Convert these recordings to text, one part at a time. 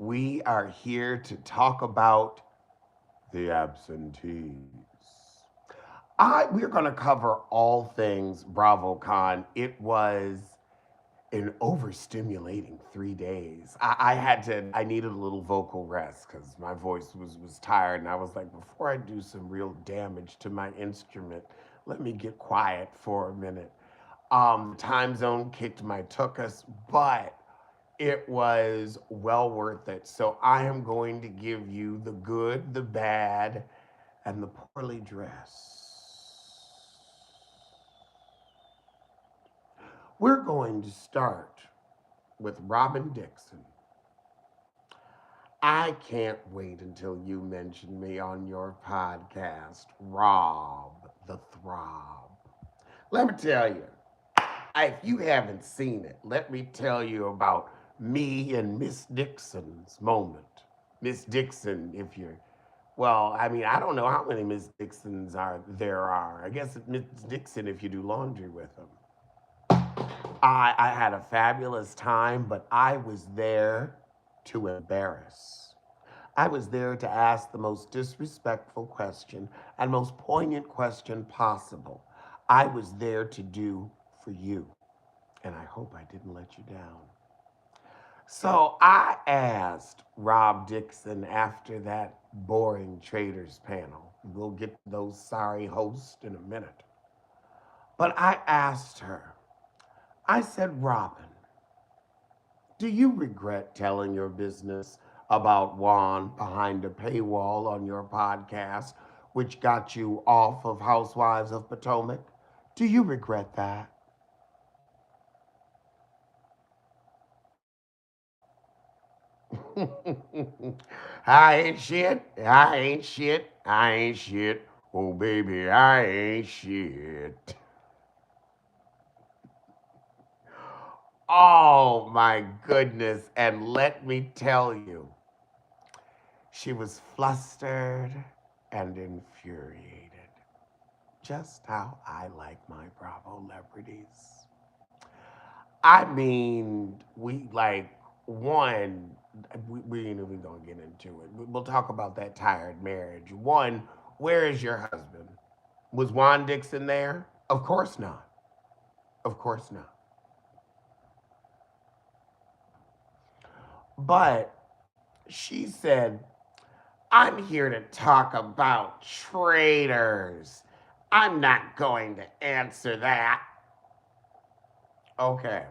We are here to talk about the absentees. We're going to cover all things BravoCon. It was an overstimulating 3 days. I needed a little vocal rest because my voice was tired. And I was like, before I do some real damage to my instrument, let me get quiet for a minute. The time zone kicked my tuchus, but it was well worth it. So I am going to give you the good, the bad, and the poorly dressed. We're going to start with Robin Dixon. I can't wait until you mention me on your podcast, Rob the Throb. Let me tell you, if you haven't seen it, let me tell you about me and Miss Dixon's moment. Miss Dixon, if you're, well, I mean, I don't know how many Miss Dixons there are. I guess it's Miss Dixon if you do laundry with them. I had a fabulous time, but I was there to embarrass. I was there to ask the most disrespectful question and most poignant question possible. I was there to do for you, and I hope I didn't let you down. So I asked Rob Dixon after that boring traders panel. We'll get to those sorry hosts in a minute. But I asked her, I said, Robin, do you regret telling your business about Juan behind a paywall on your podcast, which got you off of Housewives of Potomac? Do you regret that? I ain't shit. I ain't shit. I ain't shit. Oh, baby, I ain't shit. Oh, my goodness. And let me tell you, she was flustered and infuriated. Just how I like my Bravo celebrities. I mean, we like one, we ain't even gonna get into it. We'll talk about that tired marriage. One, where is your husband? Was Juan Dixon there? Of course not. Of course not. But she said, I'm here to talk about traitors. I'm not going to answer that. Okay.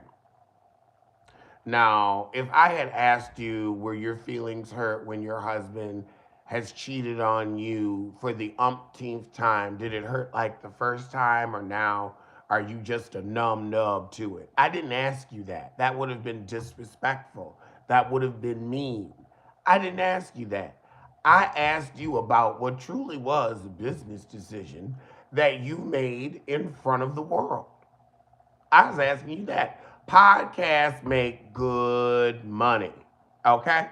Now, if I had asked you, were your feelings hurt when your husband has cheated on you for the umpteenth time? Did it hurt like the first time, or now are you just a numb nub to it? I didn't ask you that. That would have been disrespectful. That would have been mean. I didn't ask you that. I asked you about what truly was a business decision that you made in front of the world. I was asking you that. Podcasts make good money. Okay?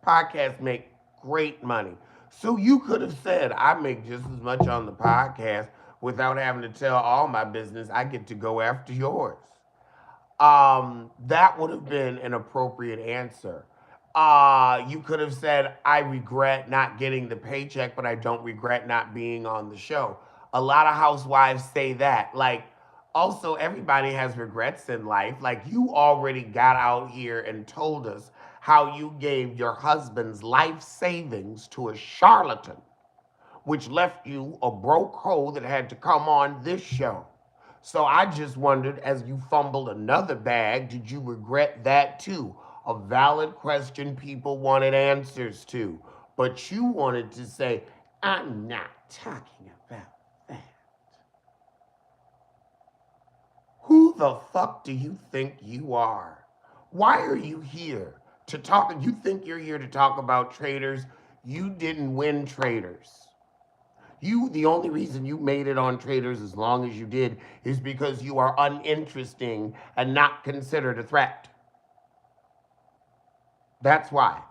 Podcasts make great money. So you could have said, I make just as much on the podcast without having to tell all my business. I get to go after yours. That would have been an appropriate answer. You could have said, I regret not getting the paycheck, but I don't regret not being on the show. A lot of housewives say that. Like, also, everybody has regrets in life. Like, you already got out here and told us how you gave your husband's life savings to a charlatan, which left you a broke hoe that had to come on this show. So I just wondered, as you fumbled another bag, did you regret that too? A valid question people wanted answers to. But you wanted to say, I'm not talking about that. Who the fuck do you think you are? Why are you here to talk? You think you're here to talk about traders? You didn't win traders. The only reason you made it on traders as long as you did is because you are uninteresting and not considered a threat. That's why.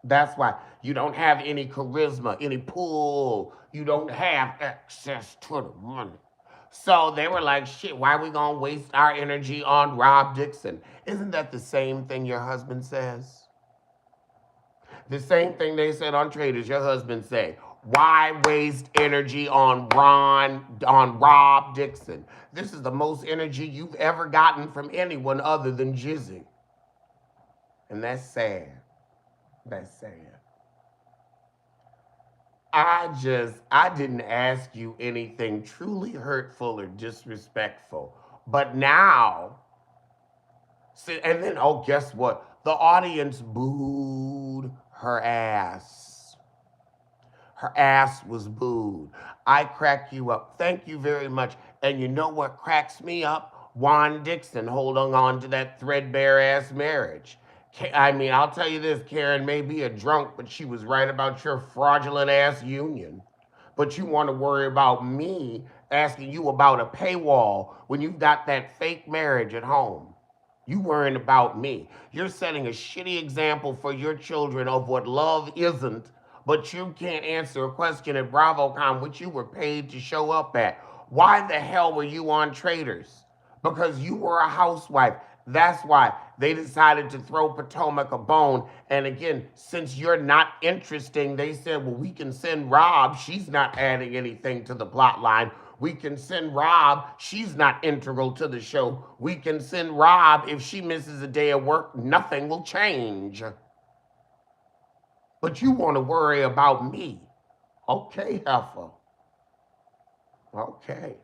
That's why. You don't have any charisma, any pull. You don't have access to the money. So they were like, shit, why are we going to waste our energy on Rob Dixon? Isn't that the same thing your husband says? The same thing they said on Traders, your husband say. Why waste energy on Rob Dixon? This is the most energy you've ever gotten from anyone other than Jizzy. And that's sad. That's sad. I didn't ask you anything truly hurtful or disrespectful. But now, and then, oh, guess what? The audience booed her ass. Her ass was booed. I crack you up. Thank you very much. And you know what cracks me up? Juan Dixon holding on to that threadbare ass marriage. I mean, I'll tell you this, Karen may be a drunk, but she was right about your fraudulent ass union. But you want to worry about me asking you about a paywall when you've got that fake marriage at home. You worrying about me. You're setting a shitty example for your children of what love isn't, but you can't answer a question at BravoCon, which you were paid to show up at. Why the hell were you on Traders? Because you were a housewife. That's why they decided to throw Potomac a bone. And again, since you're not interesting, they said, well, we can send Rob. She's not adding anything to the plot line. We can send Rob. She's not integral to the show. We can send Rob. If she misses a day of work, nothing will change. But you want to worry about me. Okay, Heifer. Okay.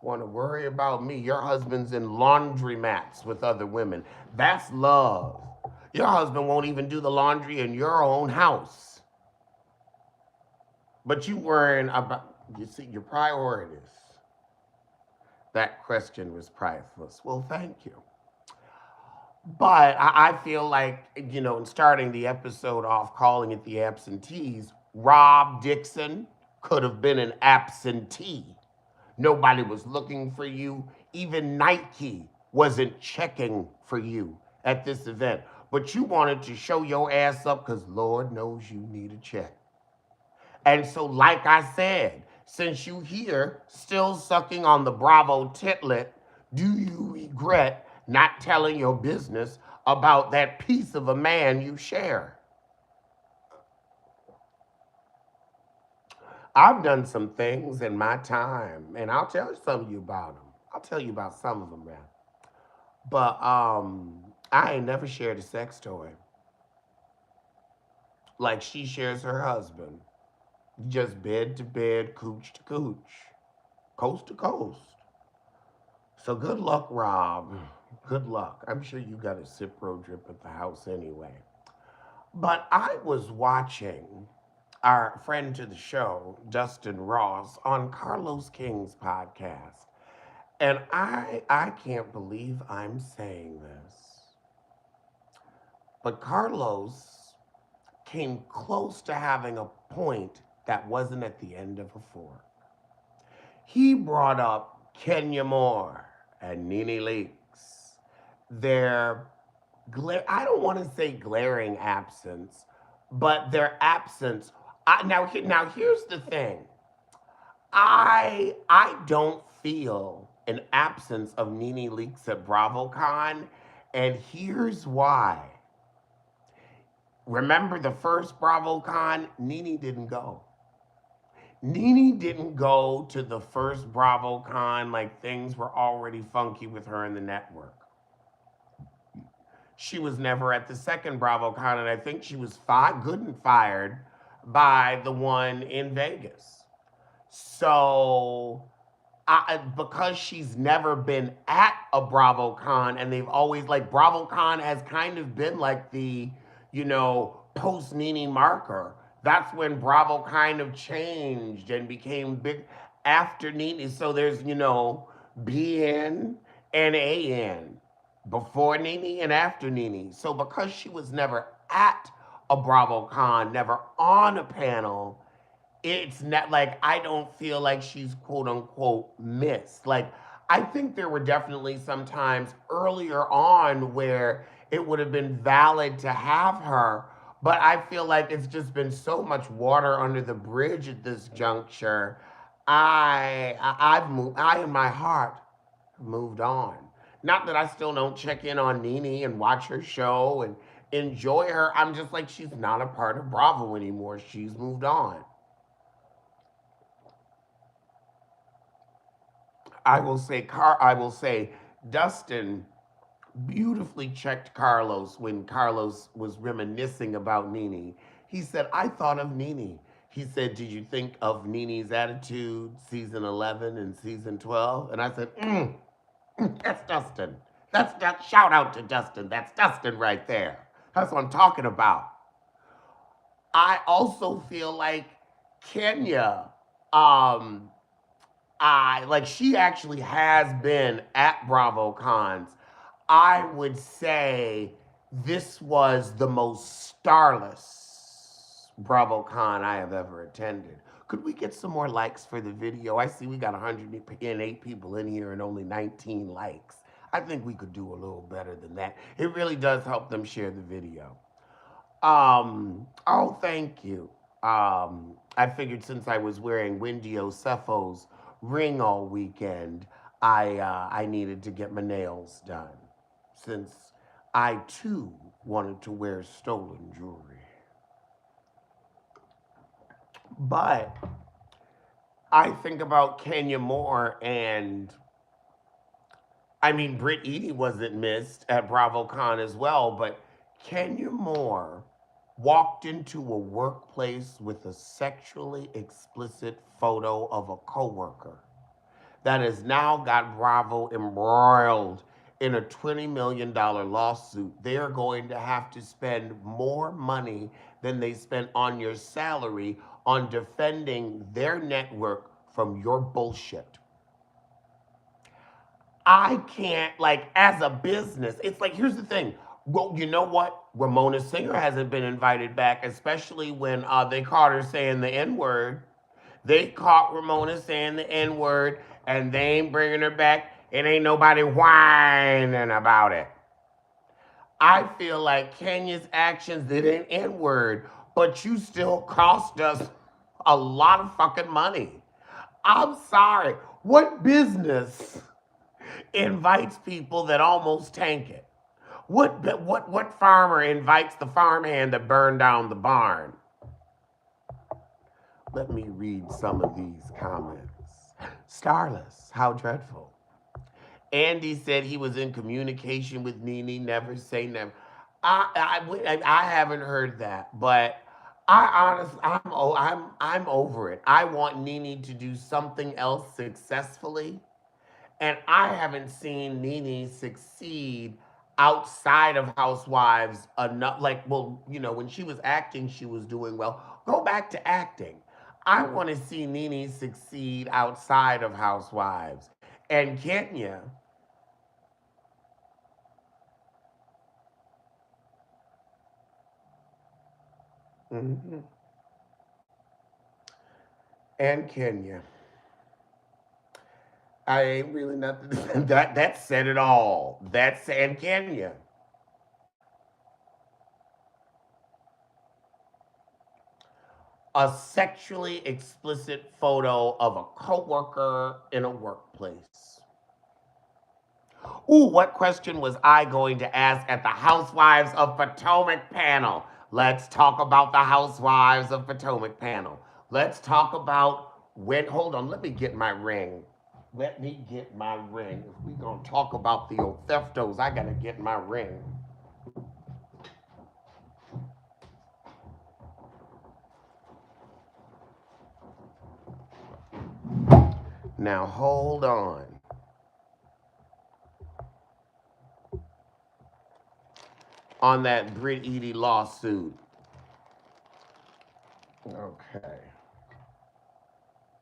Want to worry about me. Your husband's in laundromats with other women. That's love. Your husband won't even do the laundry in your own house. But you worrying about, you see, your priorities. That question was priceless. Well, thank you. But I feel like, in starting the episode off, calling it the absentees, Rob Dixon could have been an absentee. Nobody was looking for you. Even Nike wasn't checking for you at this event. But you wanted to show your ass up because Lord knows you need a check. And so, like I said, since you here still sucking on the Bravo titlet, do you regret not telling your business about that piece of a man you share? I've done some things in my time, and I'll tell some of you about them. I'll tell you about some of them, man. But I ain't never shared a sex toy like she shares her husband. Just bed to bed, cooch to cooch, coast to coast. So good luck, Rob. Good luck. I'm sure you got a Cipro drip at the house anyway. But I was watching our friend to the show, Dustin Ross, on Carlos King's podcast. And I can't believe I'm saying this. But Carlos came close to having a point that wasn't at the end of a fork. He brought up Kenya Moore and Nene Leakes. Their, I don't want to say glaring absence, but their absence. Now here's the thing. I don't feel an absence of Nene Leakes at BravoCon, and here's why. Remember the first BravoCon? Nene didn't go. Nene didn't go to the first BravoCon like things were already funky with her in the network. She was never at the second BravoCon, and I think she was good and fired by the one in Vegas. So, because she's never been at a BravoCon, and they've always, like, BravoCon has kind of been like the, post Nene marker. That's when Bravo kind of changed and became big after Nene. So there's, BN and AN, before Nene and after Nene. So because she was never at a BravoCon, never on a panel, it's not like I don't feel like she's quote unquote missed. Like, I think there were definitely some times earlier on where it would have been valid to have her, but I feel like it's just been so much water under the bridge at this juncture. I've moved. I in my heart moved on. Not that I still don't check in on Nene and watch her show and enjoy her. I'm just like, she's not a part of Bravo anymore. She's moved on. I will say Dustin beautifully checked Carlos when Carlos was reminiscing about Nene. He said, I thought of Nene. He said, did you think of Nene's attitude season 11 and season 12? And I said, that's Dustin. That's that shout out to Dustin. That's Dustin right there. That's what I'm talking about. I also feel like Kenya, um, I like she actually has been at Bravo Cons. I would say this was the most starless BravoCon I have ever attended. Could we get some more likes for the video? I see we got 108 people in here and only 19 likes. I think we could do a little better than that. It really does help them share the video. Oh, thank you. I figured since I was wearing Wendy Osefo's ring all weekend, I needed to get my nails done since I too wanted to wear stolen jewelry. But I think about Kenya Moore, and I mean, Britt Eady wasn't missed at BravoCon as well, but Kenya Moore walked into a workplace with a sexually explicit photo of a coworker that has now got Bravo embroiled in a $20 million lawsuit. They are going to have to spend more money than they spent on your salary on defending their network from your bullshit. I can't, like, as a business, it's like, here's the thing. Well, you know what? Ramona Singer hasn't been invited back, especially when they caught her saying the N word. They caught Ramona saying the N word, and they ain't bringing her back, and ain't nobody whining about it. I feel like Kenya's actions did an N word, but you still cost us a lot of fucking money. I'm sorry. What business invites people that almost tank it? What farmer invites the farmhand that burned down the barn? Let me read some of these comments. Starless, how dreadful. Andy said he was in communication with Nene. Never say never. I haven't heard that, but I'm over it. I want Nene to do something else successfully, and I haven't seen Nene succeed outside of Housewives enough. Like, well, you know, when she was acting, she was doing well. Go back to acting. I want to see Nene succeed outside of Housewives. And Kenya, mhm, and Kenya. I ain't really nothing. That said it all. That's and Kenya. A sexually explicit photo of a coworker in a workplace. Ooh, what question was I going to ask at the Housewives of Potomac panel? Let's talk about the Housewives of Potomac panel. Let's talk about when. Hold on, let me get my ring. Let me get my ring. If we gonna talk about the Otheftos, I gotta get my ring. Now hold on that Brit Eady lawsuit. Okay.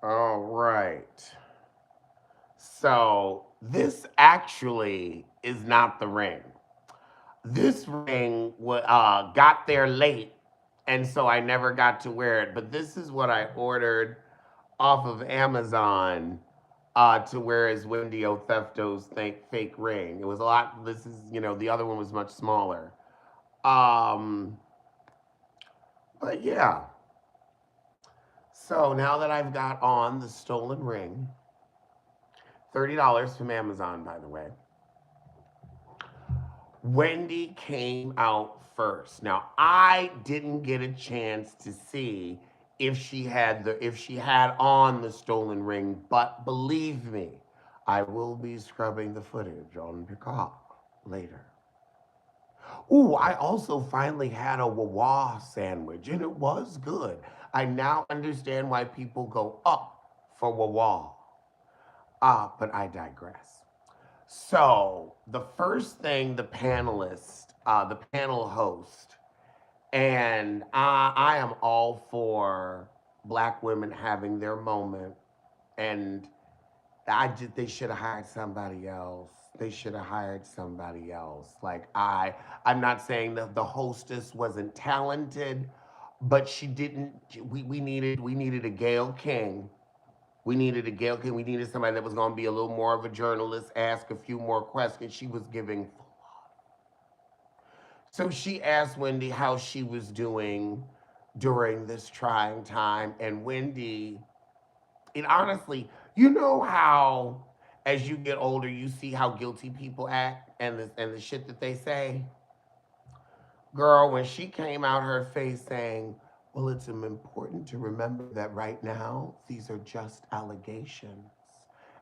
All right. So this actually is not the ring. This ring got there late, and so I never got to wear it. But this is what I ordered off of Amazon to wear as Wendy Othefto's fake ring. It was a lot. This is, the other one was much smaller. Um, but yeah. So now that I've got on the stolen ring, $30 from Amazon, by the way. Wendy came out first. Now I didn't get a chance to see if she had on the stolen ring, but believe me, I will be scrubbing the footage on Peacock later. Ooh, I also finally had a Wawa sandwich and it was good. I now understand why people go up for Wawa. But I digress. So the first thing the panel host, and I am all for black women having their moment, and they should have hired somebody else. They should have hired somebody else. I'm not saying that the hostess wasn't talented, but she didn't. We needed a Gail King. We needed a Gail King. We needed somebody that was going to be a little more of a journalist, ask a few more questions. She was giving. So she asked Wendy how she was doing during this trying time, and Wendy, and honestly, you know how as you get older, you see how guilty people act and the shit that they say. Girl, when she came out her face saying, "Well, it's important to remember that right now these are just allegations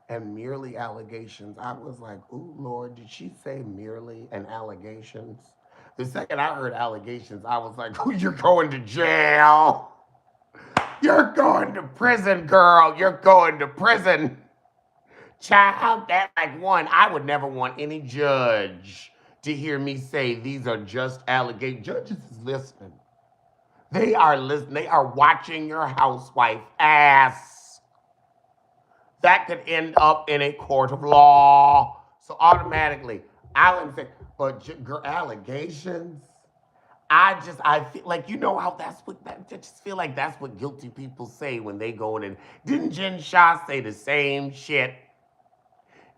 and merely allegations." I was like, "Ooh, Lord, did she say merely and allegations?" The second I heard allegations, I was like, "Oh, you're going to jail. You're going to prison, girl. You're going to prison." Child, that like one, I would never want any judge to hear me say these are just allegations. Judges is listening. They are listening. They are watching your housewife ass. That could end up in a court of law. So automatically, I wouldn't say, but allegations. I feel like you know how I just feel like that's what guilty people say when they go in. And didn't Jen Shah say the same shit?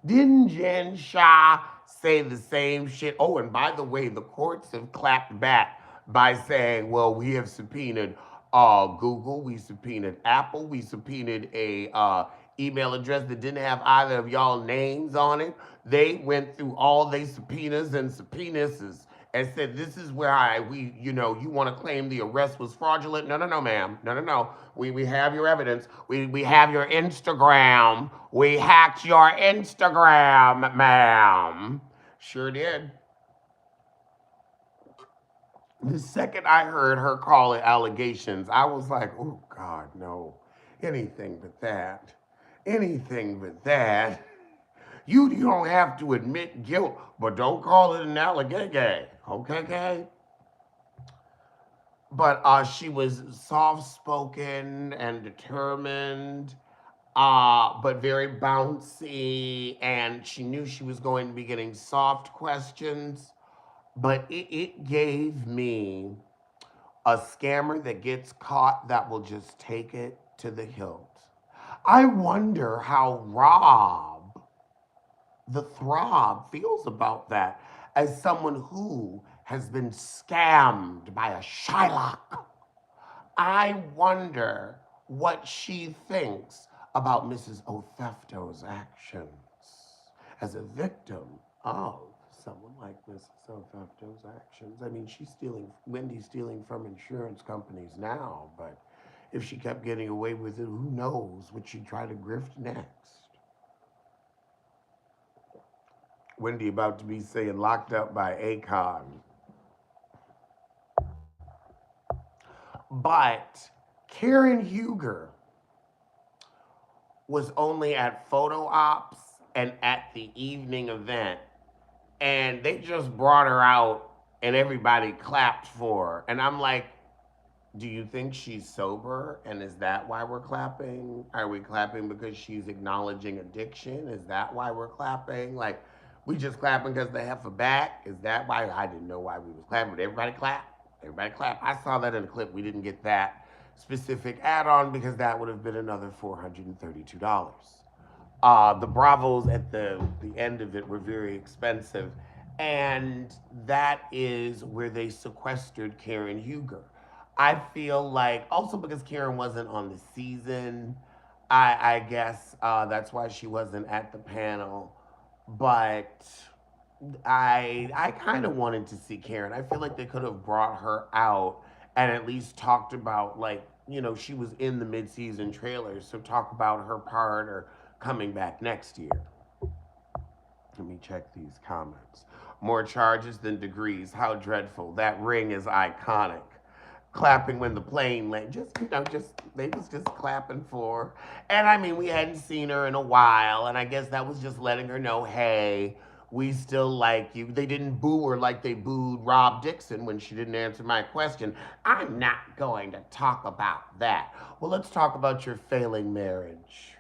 Didn't Jen Shah say the same shit? Oh, and by the way, the courts have clapped back by saying, well, we have subpoenaed Google, we subpoenaed Apple, we subpoenaed a email address that didn't have either of y'all names on it. They went through all they subpoenas and subpoenas and said, this is where you want to claim the arrest was fraudulent? No, no, no, ma'am. No, no, no. We have your evidence. We have your Instagram. We hacked your Instagram, ma'am. Sure did. The second I heard her call it allegations, I was like, oh, God, no. Anything but that. Anything but that. You don't have to admit guilt, but don't call it an allegation. Okay, okay? But she was soft spoken and determined, but very bouncy, and she knew she was going to be getting soft questions. But it gave me a scammer that gets caught that will just take it to the hilt. I wonder how Rob the throb feels about that as someone who has been scammed by a Shylock. I wonder what she thinks about Mrs. Othefto's actions as a victim of someone like Mrs. Othefto's actions. I mean, Wendy's stealing from insurance companies now, but if she kept getting away with it, who knows what she'd try to grift next. Wendy about to be saying locked up by Akon. But Karen Huger was only at photo ops and at the evening event. And they just brought her out and everybody clapped for her. And I'm like, do you think she's sober? And is that why we're clapping? Are we clapping because she's acknowledging addiction? Is that why we're clapping? Like, we just clapping because they have a back? Is that why? I didn't know why we was clapping, but everybody clap. Everybody clap. I saw that in the clip. We didn't get that specific add-on because that would have been another $432. The Bravos at the end of it were very expensive, and that is where they sequestered Karen Huger. I feel like also because Karen wasn't on the season, I guess that's why she wasn't at the panel. But I kind of wanted to see Karen. I feel like they could have brought her out and at least talked about, like, she was in the mid-season trailers, so talk about her part or coming back next year. Let me check these comments. More charges than degrees. How dreadful. That ring is iconic. Clapping when the plane landed. Just they was just clapping for her. And I mean, we hadn't seen her in a while, and I guess that was just letting her know, hey, we still like you. They didn't boo her like they booed Rob Dixon when she didn't answer my question. I'm not going to talk about that. Well, let's talk about your failing marriage.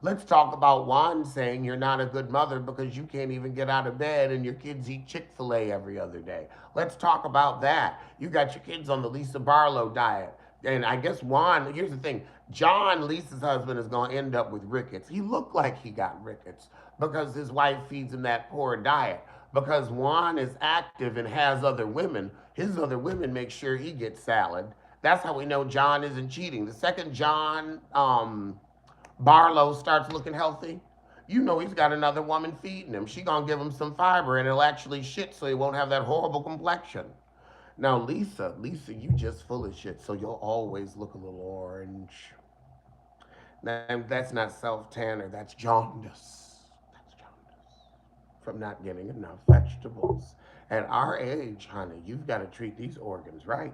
Let's talk about Juan saying you're not a good mother because you can't even get out of bed and your kids eat Chick-fil-A every other day. Let's talk about that. You got your kids on the Lisa Barlow diet. And I guess Juan, here's the thing, John, Lisa's husband, is going to end up with rickets. He looked like he got rickets because his wife feeds him that poor diet. Because Juan is active and has other women, his other women make sure he gets salad. That's how we know John isn't cheating. The second John Barlow starts looking healthy, you know he's got another woman feeding him. She gonna give him some fiber and it'll actually shit so he won't have that horrible complexion. Now Lisa, you just full of shit, so you'll always look a little orange. Now, that's not self tanner, that's jaundice. That's jaundice from not getting enough vegetables. At our age, honey, you've got to treat these organs right.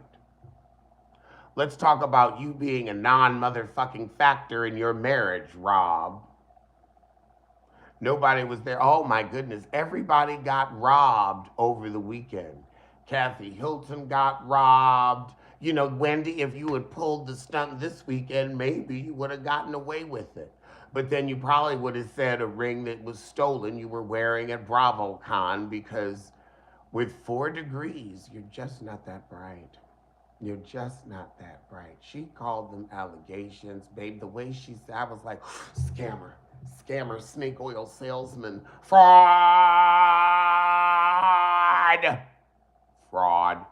Let's talk about you being a non motherfucking factor in your marriage, Rob. Nobody was there. Oh my goodness. Everybody got robbed over the weekend. Kathy Hilton got robbed. Wendy, if you had pulled the stunt this weekend, maybe you would have gotten away with it. But then you probably would have said a ring that was stolen you were wearing at BravoCon because with 4 degrees, you're just not that bright. You're just not that bright. She called them allegations, babe. The way she said, I was like, scammer, scammer, snake oil salesman, fraud, fraud.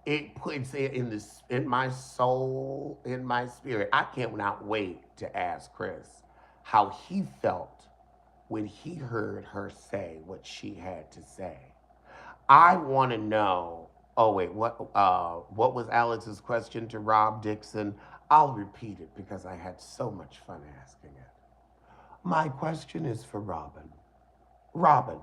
It puts it in this, in my soul, in my spirit. I can't not wait to ask Chris how he felt when he heard her say what she had to say. I want to know. Oh wait, what was Alex's question to Rob Dixon? I'll repeat it because I had so much fun asking it. My question is for Robin. Robin,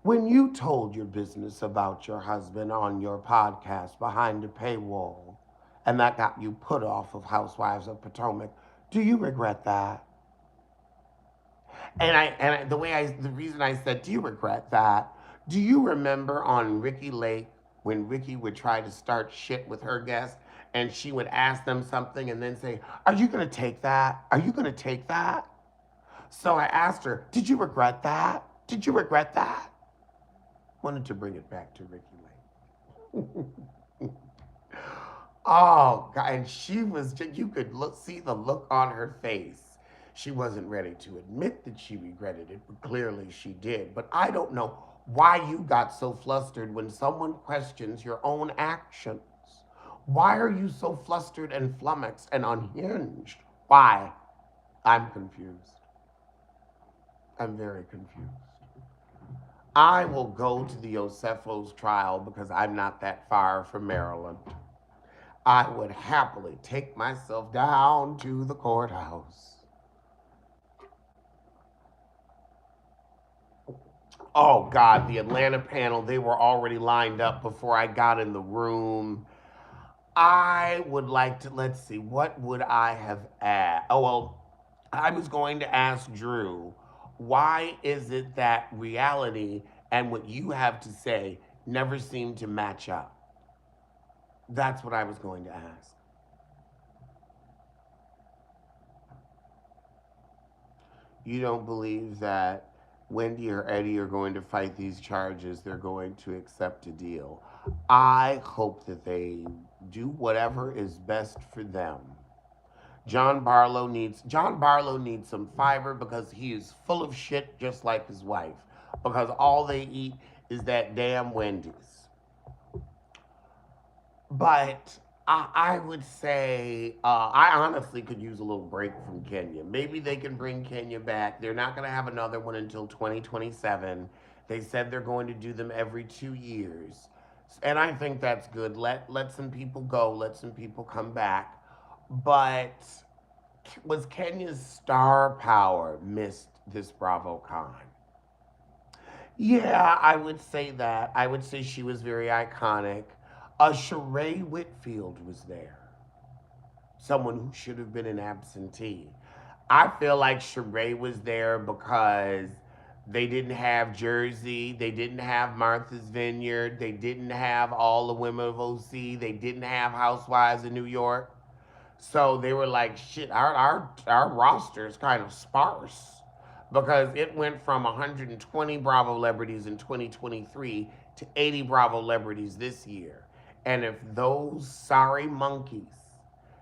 when you told your business about your husband on your podcast behind a paywall, and that got you put off of Housewives of Potomac, do you regret that? The reason I said, do you regret that? Do you remember on Ricky Lake when Ricky would try to start shit with her guests and she would ask them something and then say, are you gonna take that? Are you gonna take that? So I asked her, did you regret that? Did you regret that? Wanted to bring it back to Ricky Lake. Oh God, and she was you could see the look on her face. She wasn't ready to admit that she regretted it, but clearly she did. But I don't know why you got so flustered when someone questions your own actions. Why are you so flustered and flummoxed and unhinged? Why? I'm confused. I'm very confused. I will go to the Yosefos trial because I'm not that far from Maryland. I would happily take myself down to the courthouse. Oh God, the Atlanta panel, they were already lined up before I got in the room. I would like to, let's see, what would I have asked? Oh, well, I was going to ask Drew, why is it that reality and what you have to say never seem to match up? That's what I was going to ask. You don't believe that Wendy or Eddie are going to fight these charges, they're going to accept a deal. I hope that they do whatever is best for them. John Barlow needs some fiber because he is full of shit just like his wife. Because all they eat is that damn Wendy's. But I would say I honestly could use a little break from Kenya. Maybe they can bring Kenya back. They're not going to have another one until 2027. They said they're going to do them every 2 years. And I think that's good. Let some people go, let some people come back. But was Kenya's star power missed this BravoCon? Yeah, I would say that. I would say she was very iconic. Sheree Whitfield was there, someone who should have been an absentee. I feel like Sheree was there because they didn't have Jersey, they didn't have Martha's Vineyard, they didn't have all the women of OC, they didn't have Housewives of New York. So they were like, shit, our roster is kind of sparse because it went from 120 Bravo celebrities in 2023 to 80 Bravo celebrities this year. And if those sorry monkeys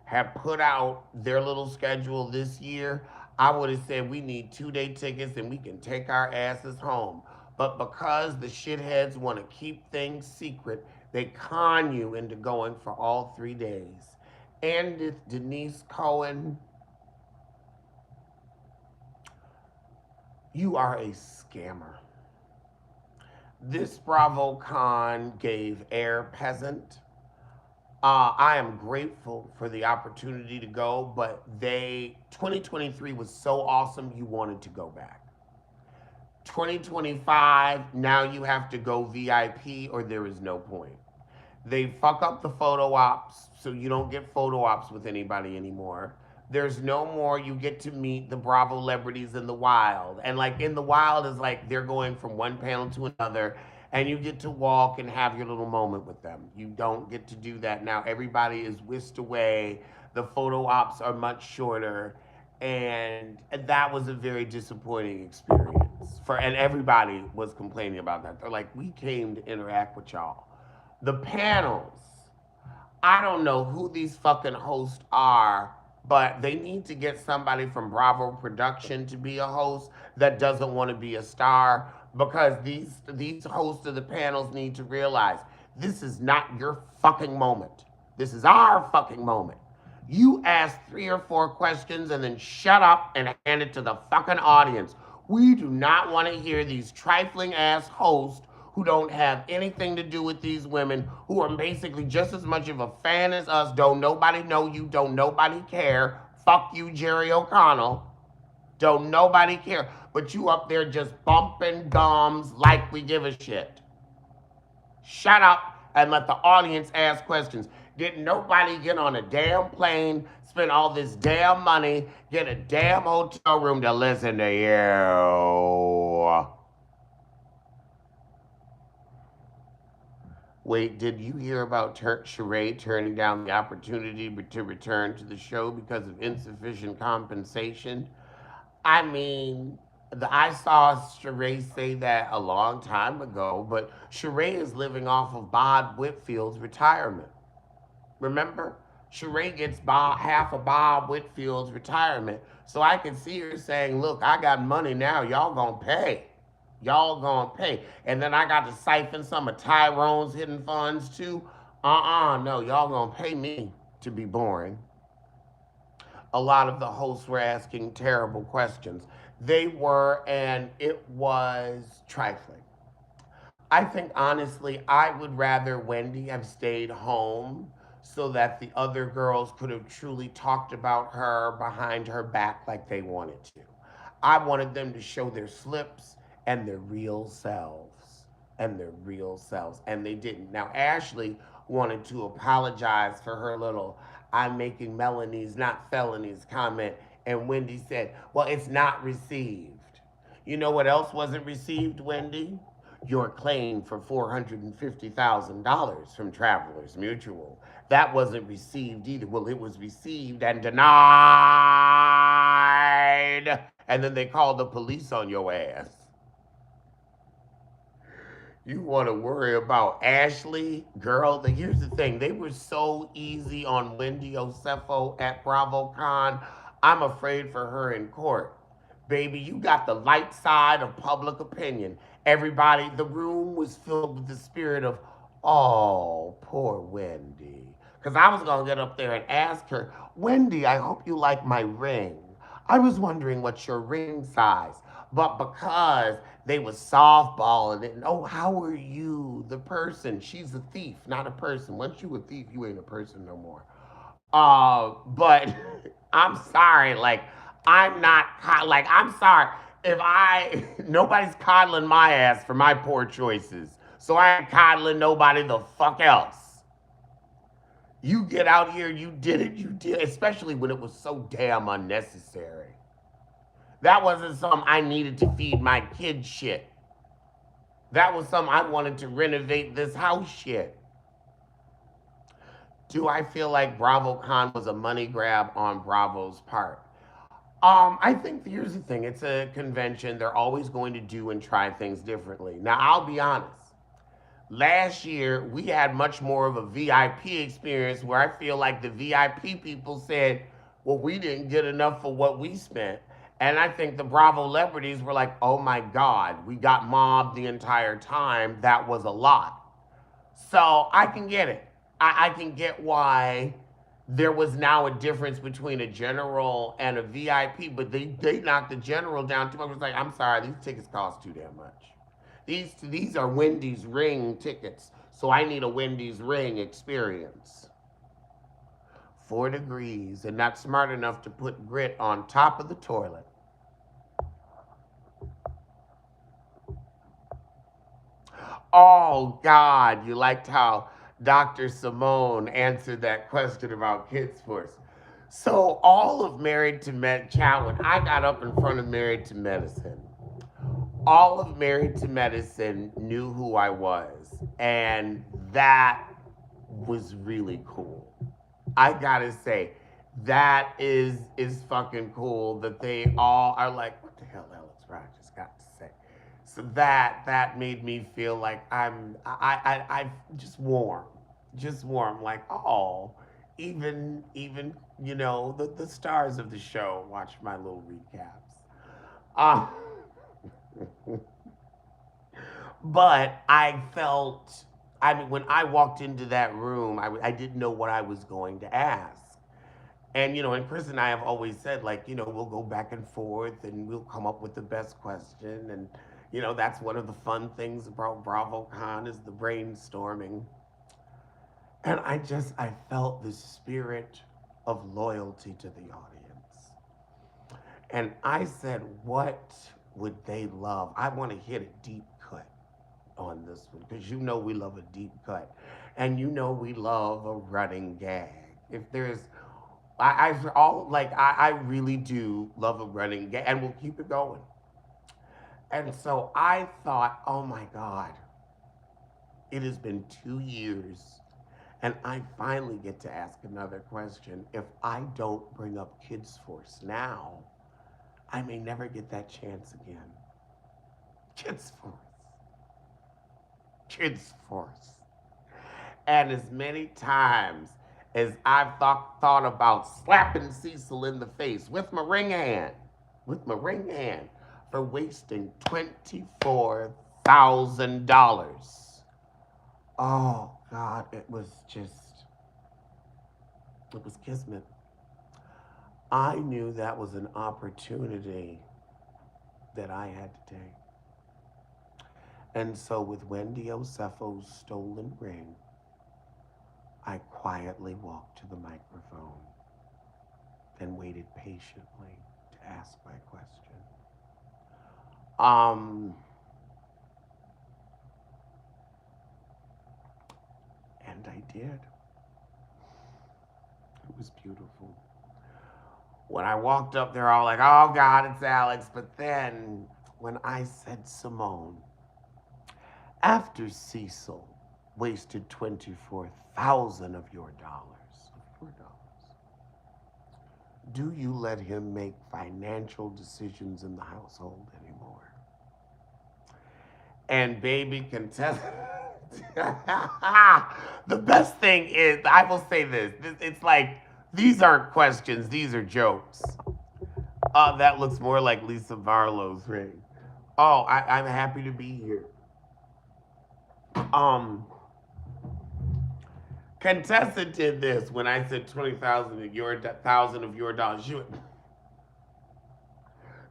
had put out their little schedule this year, I would have said we need 2 day tickets and we can take our asses home. But because the shitheads want to keep things secret, they con you into going for all 3 days. And if Denise Cohen, you are a scammer. This BravoCon gave Air Peasant. I am grateful for the opportunity to go, but 2023 was so awesome you wanted to go back. 2025, now you have to go VIP or there is no point. They fuck up the photo ops, so you don't get photo ops with anybody anymore. There's no more you get to meet the Bravo celebrities in the wild. And like in the wild is like they're going from one panel to another and you get to walk and have your little moment with them. You don't get to do that now. Everybody is whisked away. The photo ops are much shorter. And that was a very disappointing experience. And everybody was complaining about that. They're like, we came to interact with y'all. The panels, I don't know who these fucking hosts are, but they need to get somebody from Bravo Production to be a host that doesn't want to be a star because these hosts of the panels need to realize this is not your fucking moment. This is our fucking moment. You ask 3 or 4 questions and then shut up and hand it to the fucking audience. We do not want to hear these trifling ass hosts who don't have anything to do with these women, who are basically just as much of a fan as us. Don't nobody know you, don't nobody care. Fuck you, Jerry O'Connell. Don't nobody care. But you up there just bumping gums like we give a shit. Shut up and let the audience ask questions. Didn't nobody get on a damn plane, spend all this damn money, get a damn hotel room to listen to you? Wait, did you hear about Sheree turning down the opportunity to return to the show because of insufficient compensation? I mean, I saw Sheree say that a long time ago, but Sheree is living off of Bob Whitfield's retirement. Remember? Sheree gets half of Bob Whitfield's retirement. So I can see her saying, look, I got money now. Y'all gonna pay. Y'all gonna pay. And then I got to siphon some of Tyrone's hidden funds too. No, y'all gonna pay me to be boring. A lot of the hosts were asking terrible questions. They were, and it was trifling. I think honestly, I would rather Wendy have stayed home so that the other girls could have truly talked about her behind her back like they wanted to. I wanted them to show their slips and their real selves. And their real selves. And they didn't. Now, Ashley wanted to apologize for her little I'm making Melanie's not felonies comment. And Wendy said, well, it's not received. You know what else wasn't received, Wendy? Your claim for $450,000 from Travelers Mutual. That wasn't received either. Well, it was received and denied. And then they called the police on your ass. You want to worry about Ashley, girl? Here's the thing: they were so easy on Wendy Osefo at BravoCon. I'm afraid for her in court, baby. You got the light side of public opinion. Everybody, the room was filled with the spirit of, oh, poor Wendy. Because I was gonna get up there and ask her, Wendy, I hope you like my ring. I was wondering what's your ring size. But because they was softballing it, and oh, how are you, the person? She's a thief, not a person. Once you a thief, you ain't a person no more. But I'm sorry, like I'm sorry if I nobody's coddling my ass for my poor choices, so I ain't coddling nobody the fuck else. You get out here, you did it, you did, especially when it was so damn unnecessary. That wasn't something I needed to feed my kids shit. That was something I wanted to renovate this house shit. Do I feel like BravoCon was a money grab on Bravo's part? I think here's the thing. It's a convention. They're always going to do and try things differently. Now, I'll be honest. Last year, we had much more of a VIP experience where I feel like the VIP people said, well, we didn't get enough for what we spent. And I think the Bravo celebrities were like, oh my God, we got mobbed the entire time. That was a lot. So I can get it. I can get why there was now a difference between a general and a VIP, but they knocked the general down too much. It was like, I'm sorry, these tickets cost too damn much. These are Wendy's ring tickets, so I need a Wendy's ring experience. 4 degrees and not smart enough to put grit on top of the toilet. Oh God, you liked how Dr. Simone answered that question about Kids Force. So all of Married to Med Chat, when I got up in front of Married to Medicine, all of Married to Medicine knew who I was, and that was really cool. I gotta say, that is fucking cool that they all are like, what the hell Alex Rodgers got to say? So that made me feel like I just warm, like oh, even the stars of the show watch my little recaps. Uh, but I felt, I mean, when I walked into that room, I didn't know what I was going to ask. And, and Chris and I have always said, like, we'll go back and forth and we'll come up with the best question. And, that's one of the fun things about BravoCon is the brainstorming. And I felt the spirit of loyalty to the audience. And I said, what would they love? I want to hit a deep cut on this one because we love a deep cut. And we love a running gag. If there's I really do love a running gag, and we'll keep it going. And so I thought, oh my God, it has been 2 years, and I finally get to ask another question. If I don't bring up Kids Force now, I may never get that chance again. Kids Force. Kids Force. And as many times as I've thought about slapping Cecil in the face with my ring hand, for wasting $24,000. Oh God, it was kismet. I knew that was an opportunity that I had to take. And so with Wendy Osefo's stolen ring, I quietly walked to the microphone and waited patiently to ask my question. Um, and I did. It was beautiful. When I walked up, they're all like, oh God, it's Alex. But then when I said Simone, after Cecil wasted 24,000 of your dollars, do you let him make financial decisions in the household anymore? And baby contest. The best thing is, I will say this. It's like these aren't questions; these are jokes. That looks more like Lisa Barlow's ring. Oh, I'm happy to be here. Um, Contessa did this when I said 20,000 of your dollars.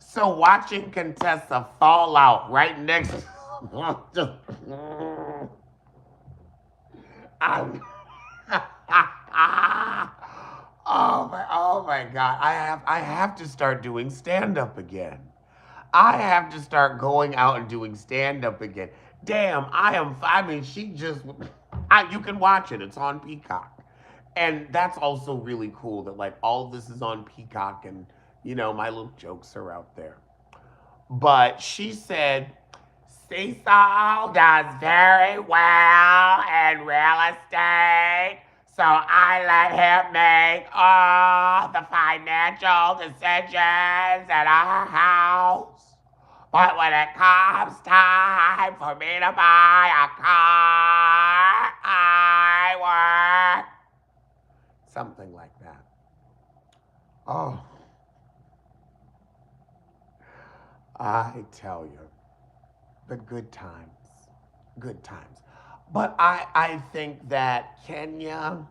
So watching Contessa fall out right next just I'm oh my god. I have to start doing stand up again. I have to start going out and doing stand up again. Damn, I mean she just you can watch it. It's on Peacock. And that's also really cool that like all this is on Peacock and my little jokes are out there. But she said Cecil does very well in real estate, so I let him make all the financial decisions at our house. But when it comes time for me to buy a car, I work. Something like that. Oh, I tell you. The good times. Good times. But I think that Kenya,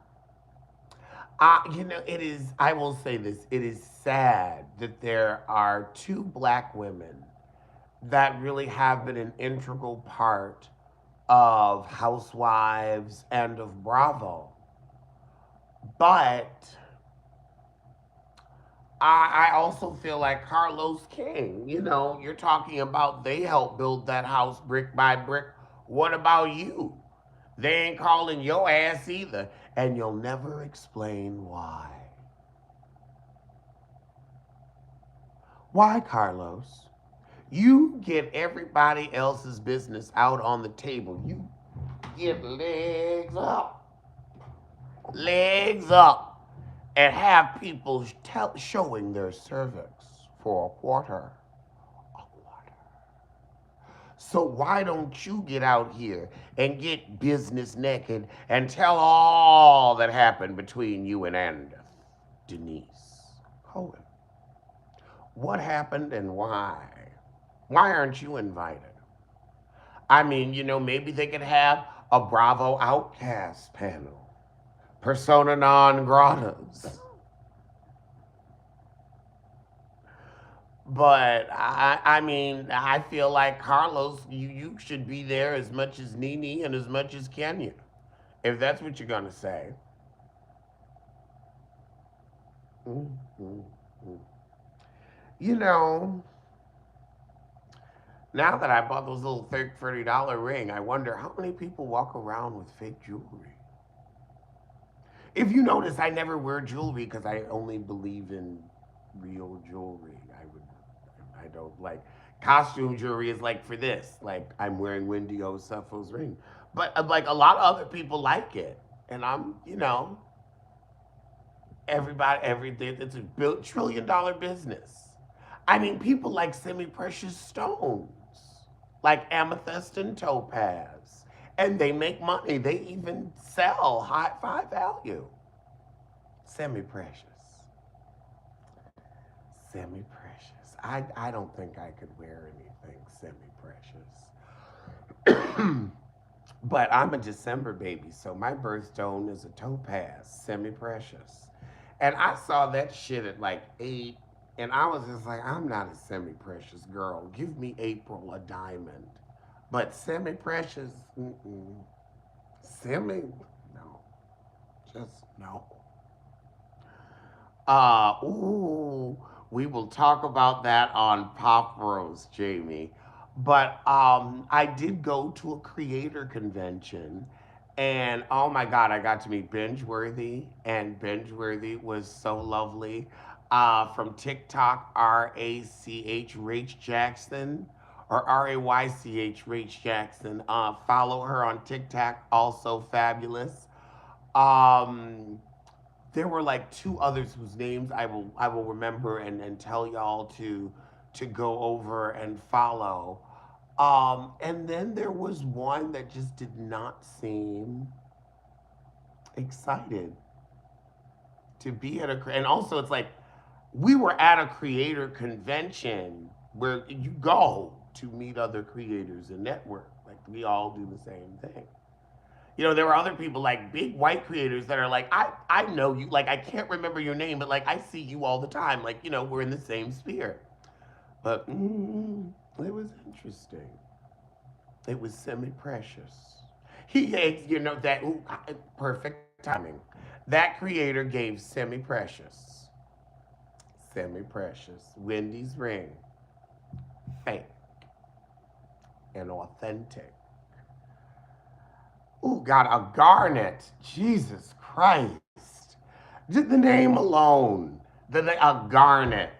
it is, I will say this, it is sad that there are two black women that really have been an integral part of Housewives and of Bravo. But I also feel like Carlos King, you're talking about they helped build that house brick by brick. What about you? They ain't calling your ass either, and you'll never explain why. Why, Carlos? You get everybody else's business out on the table. You get legs up, and have people showing their cervix for a quarter. A quarter. So why don't you get out here and get business naked and tell all that happened between you and Denise Cohen? What happened and why? Why aren't you invited? I mean, maybe they could have a Bravo Outcast panel, persona non gratas. But I mean, I feel like Carlos, you should be there as much as Nene and as much as Kenya, if that's what you're gonna say. Mm, mm, mm. You know, now that I bought those little $30 ring, I wonder how many people walk around with fake jewelry. If you notice, I never wear jewelry because I only believe in real jewelry. I don't like costume jewelry is like for this. Like I'm wearing Wendy Oseffo's ring, but like a lot of other people like it, and everybody, everything. It's a trillion-dollar business. I mean, people like semi-precious stones, like amethyst and topaz, and they make money. They even sell high value. Semi-precious, semi-precious. I don't think I could wear anything semi-precious. But I'm a December baby, so my birthstone is a topaz, semi-precious. And I saw that shit at like 8, and I was just like, I'm not a semi-precious girl. Give me April a diamond. But semi-precious, mm-mm. Semi, no, just no. Ooh, we will talk about that on Pop Roast, Jamie. But I did go to a creator convention, and oh my God, I got to meet Bingeworthy, and Bingeworthy was so lovely. From TikTok, Rach Jackson, or Raych Jackson. Follow her on TikTok, also fabulous. Um, there were like two others whose names I will remember and tell y'all to go over and follow. And then there was one that just did not seem excited to be at and also it's like we were at a creator convention where you go to meet other creators and network. Like we all do the same thing. There were other people like big white creators that are like, I know you, like I can't remember your name, but like I see you all the time. Like, we're in the same sphere. But it was interesting. It was semi-precious. He gave, that perfect timing. That creator gave semi-precious, semi-precious, Wendy's ring, fake and authentic. Oh God, a garnet. Jesus Christ. Just the name alone. A garnet.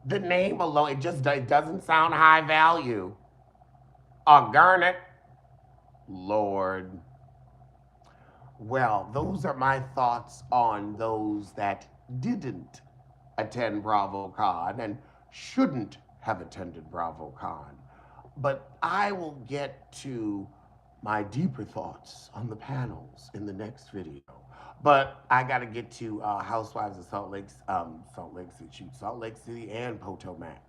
The name alone, it doesn't sound high value. A garnet. Lord. Well, those are my thoughts on those that didn't attend BravoCon and shouldn't have attended BravoCon. But I will get to my deeper thoughts on the panels in the next video. But I got to get to Housewives of Salt Lake City, Salt Lake City, and Potomac.